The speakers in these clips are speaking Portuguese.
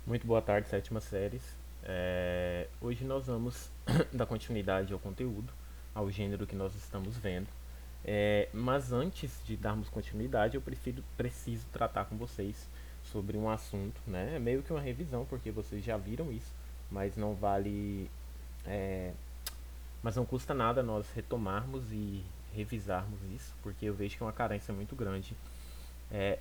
Muito boa tarde, sétima séries. Hoje nós vamos dar continuidade ao conteúdo, ao gênero que nós estamos vendo. Mas antes de darmos continuidade, eu preciso tratar com vocês sobre um assunto, né? É meio que uma revisão, porque vocês já viram isso, mas não vale, é, mas não custa nada nós retomarmos e revisarmos isso, porque eu vejo que é uma carência muito grande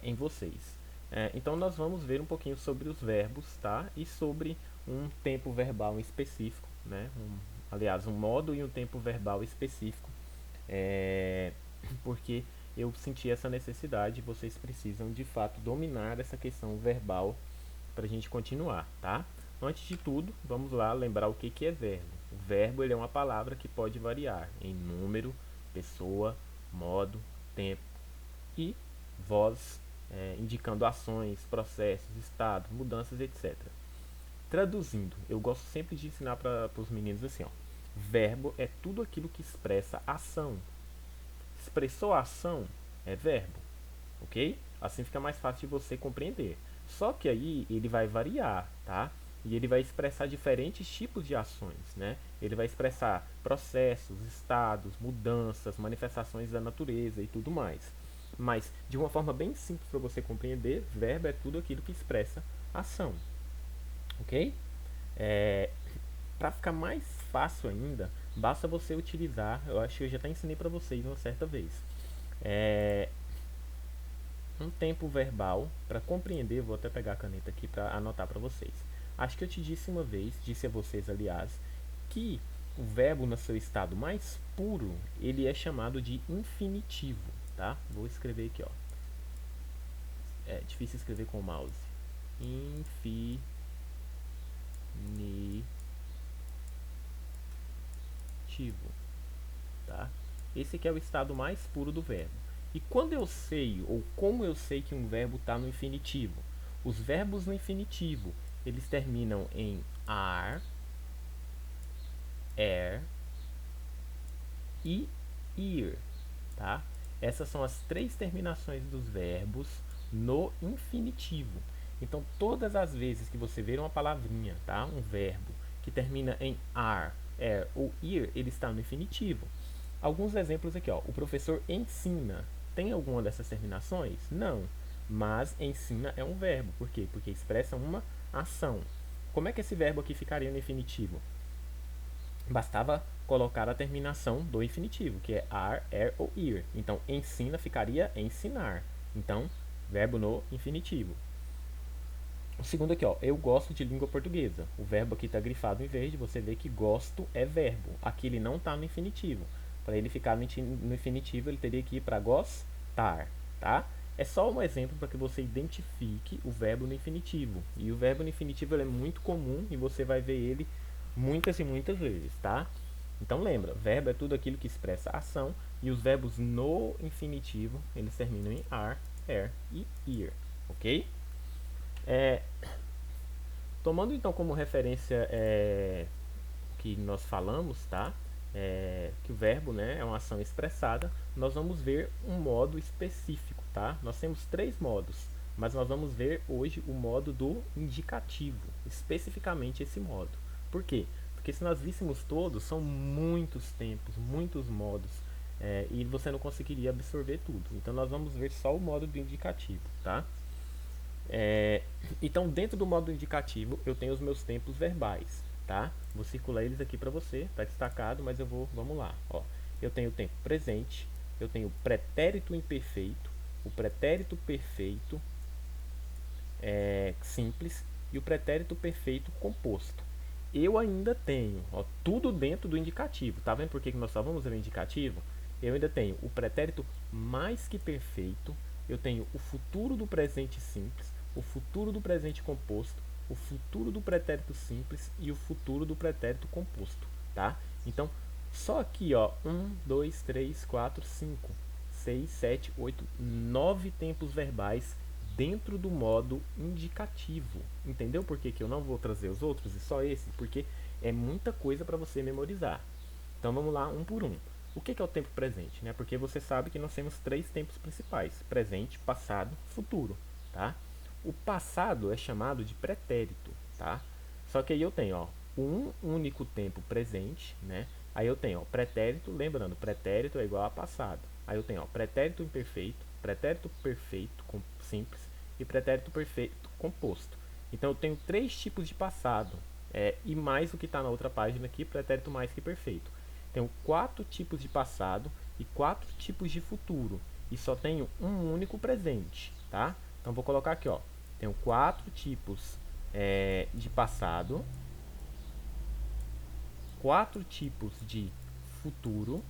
em vocês. Então nós vamos ver um pouquinho sobre os verbos, tá? E sobre um tempo verbal em específico, né? Aliás, um modo e um tempo verbal específico, é, porque eu senti essa necessidade. Vocês precisam de fato dominar essa questão verbal para a gente continuar, tá? Antes de tudo, vamos lá lembrar o que é verbo. O verbo ele é uma palavra que pode variar em número, pessoa, modo, tempo e voz, indicando ações, processos, estados, mudanças, etc. Traduzindo, eu gosto sempre de ensinar para os meninos assim, ó. Verbo é tudo aquilo que expressa ação. Expressou a ação é verbo, ok? Assim fica mais fácil de você compreender. Só que aí ele vai variar, tá? E ele vai expressar diferentes tipos de ações, né? Ele vai expressar processos, estados, mudanças, manifestações da natureza e tudo mais. Mas de uma forma bem simples para você compreender, verbo é tudo aquilo que expressa ação, ok? É, para ficar mais fácil ainda, basta você utilizar, eu acho que eu já até ensinei para vocês uma certa vez, é, um tempo verbal para compreender. Vou até pegar a caneta aqui para anotar para vocês. Acho que eu te disse uma vez, disse a vocês aliás, que o verbo no seu estado mais puro, ele é chamado de infinitivo, tá? Vou escrever aqui, ó. É difícil escrever com o mouse. Infinitivo, tá? Esse aqui é o estado mais puro do verbo. E quando eu sei, ou como eu sei que um verbo está no infinitivo? Os verbos no infinitivo, eles terminam em ar, er e ir, tá? Essas são as três terminações dos verbos no infinitivo. Então, todas as vezes que você ver uma palavrinha, tá? Um verbo que termina em ar, er ou ir, ele está no infinitivo. Alguns exemplos aqui, ó. O professor ensina. Tem alguma dessas terminações? Não. Mas ensina é um verbo. Por quê? Porque expressa uma ação. Como é que esse verbo aqui ficaria no infinitivo? Bastava colocar a terminação do infinitivo, que é ar, er ou ir. Então, ensina ficaria ensinar. Então, verbo no infinitivo. O segundo aqui, ó, eu gosto de língua portuguesa. O verbo aqui está grifado em verde, você vê que gosto é verbo. Aqui ele não está no infinitivo. Para ele ficar no infinitivo, ele teria que ir para gostar, tá? É só um exemplo para que você identifique o verbo no infinitivo. E o verbo no infinitivo ele é muito comum e você vai ver ele muitas e muitas vezes, tá? Então lembra, verbo é tudo aquilo que expressa ação e os verbos no infinitivo, eles terminam em ar, er e ir, ok? É, Tomando então como referência que nós falamos, tá? Que o verbo, né, é uma ação expressada, nós vamos ver um modo específico, tá? Nós temos três modos, mas nós vamos ver hoje o modo do indicativo, especificamente esse modo. Por quê? Porque se nós víssemos todos, são muitos tempos, muitos modos, e você não conseguiria absorver tudo. Então nós vamos ver só o modo do indicativo, tá? É, então, dentro do modo indicativo, eu tenho os meus tempos verbais, tá? Vou circular eles aqui para você, tá destacado, mas vamos lá, ó. Eu tenho o tempo presente, eu tenho o pretérito imperfeito, o pretérito perfeito simples e o pretérito perfeito composto. Eu ainda tenho, ó, tudo dentro do indicativo. Tá vendo por que nós só vamos ver o indicativo? Eu ainda tenho o pretérito mais que perfeito, eu tenho o futuro do presente simples, o futuro do presente composto, o futuro do pretérito simples e o futuro do pretérito composto, tá? Então, só aqui, ó, 9 tempos verbais dentro do modo indicativo. Entendeu por que eu não vou trazer os outros e só esse? Porque é muita coisa para você memorizar. Então vamos lá, um por um. O que é o tempo presente? Né? Porque você sabe que nós temos três tempos principais: presente, passado, futuro. Tá? O passado é chamado de pretérito. tá? Só que aí eu tenho, ó, um único tempo presente, né? Aí eu tenho, ó, pretérito, lembrando, pretérito é igual a passado. Aí eu tenho, ó, pretérito perfeito simples e pretérito perfeito composto. Então eu tenho três tipos de passado, e mais o que está na outra página aqui, pretérito mais que perfeito. Tenho quatro tipos de passado e quatro tipos de futuro e só tenho um único presente, tá? Então vou colocar aqui, ó, tenho quatro tipos de passado, quatro tipos de futuro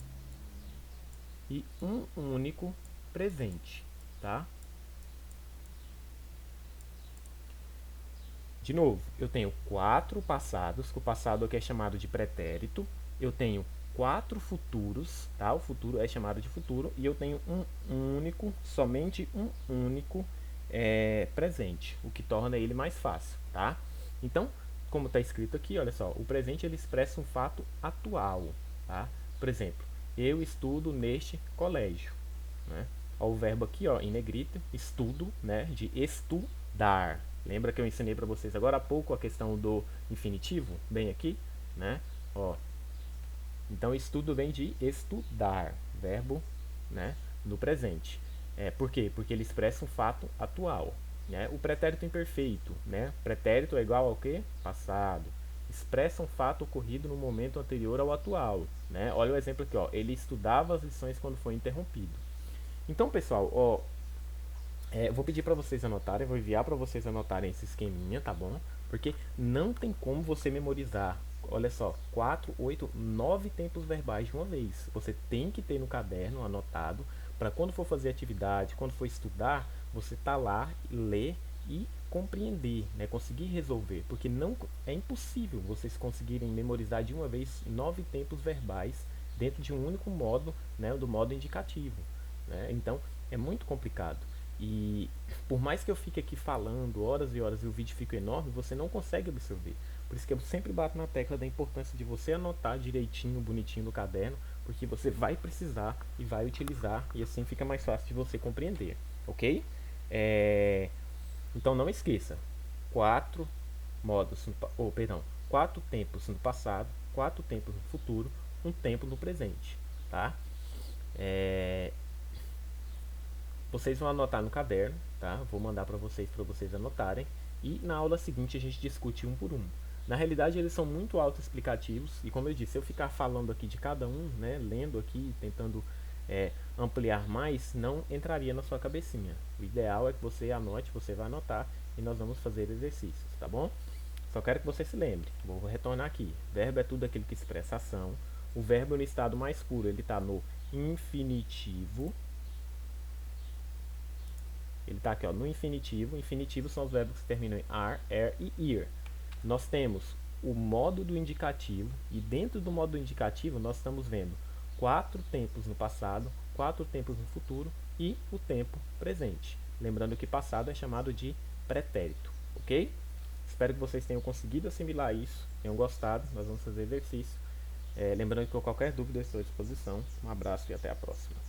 e um único presente, tá? De novo, eu tenho quatro passados, que o passado aqui é chamado de pretérito. Eu tenho quatro futuros, tá? O futuro é chamado de futuro. E eu tenho um único, somente um único presente, o que torna ele mais fácil, tá? Então, como está escrito aqui, olha só, o presente ele expressa um fato atual, tá? Por exemplo, eu estudo neste colégio, né? Ó, o verbo aqui, ó, em negrito, estudo, né, de estudar. Lembra que eu ensinei para vocês agora há pouco a questão do infinitivo, bem aqui, né? Ó, então estudo vem de estudar, verbo, né, no presente. Por quê? Porque ele expressa um fato atual, né? O pretérito imperfeito, né? Pretérito é igual ao quê? Passado. Expressa um fato ocorrido no momento anterior ao atual, né? Olha o exemplo aqui, ó. Ele estudava as lições quando foi interrompido. Então, pessoal, ó, vou pedir para vocês anotarem, vou enviar para vocês anotarem esse esqueminha, tá bom? Porque não tem como você memorizar, olha só, 4, 8, 9 tempos verbais de uma vez. Você tem que ter no caderno anotado para quando for fazer atividade, quando for estudar, você tá lá, ler e compreender, né? Conseguir resolver, porque não é impossível vocês conseguirem memorizar de uma vez 9 tempos verbais dentro de um único modo, né? Do modo indicativo, né? Então é muito complicado. E por mais que eu fique aqui falando horas e horas e o vídeo fique enorme, você não consegue absorver. Por isso que eu sempre bato na tecla da importância de você anotar direitinho, bonitinho no caderno, porque você vai precisar e vai utilizar e assim fica mais fácil de você compreender, ok? Então não esqueça, quatro modos, perdão, quatro tempos no passado, quatro tempos no futuro, um tempo no presente, tá? Vocês vão anotar no caderno, tá? Vou mandar para vocês anotarem. E na aula seguinte a gente discute um por um. Na realidade eles são muito autoexplicativos e como eu disse, se eu ficar falando aqui de cada um, né, lendo aqui, tentando ampliar mais, não entraria na sua cabecinha. O ideal é que você anote, você vai anotar e nós vamos fazer exercícios, tá bom? Só quero que você se lembre. Vou retornar aqui. Verbo é tudo aquilo que expressa ação. O verbo no estado mais puro, ele está no infinitivo. Ele está aqui, ó, no infinitivo. Infinitivo são os verbos que terminam em ar, e ir. Nós temos o modo do indicativo e dentro do modo do indicativo nós estamos vendo quatro tempos no passado, quatro tempos no futuro e o tempo presente. Lembrando que passado é chamado de pretérito, ok? Espero que vocês tenham conseguido assimilar isso, tenham gostado. Nós vamos fazer exercício. Lembrando que com qualquer dúvida eu estou à disposição. Um abraço e até a próxima.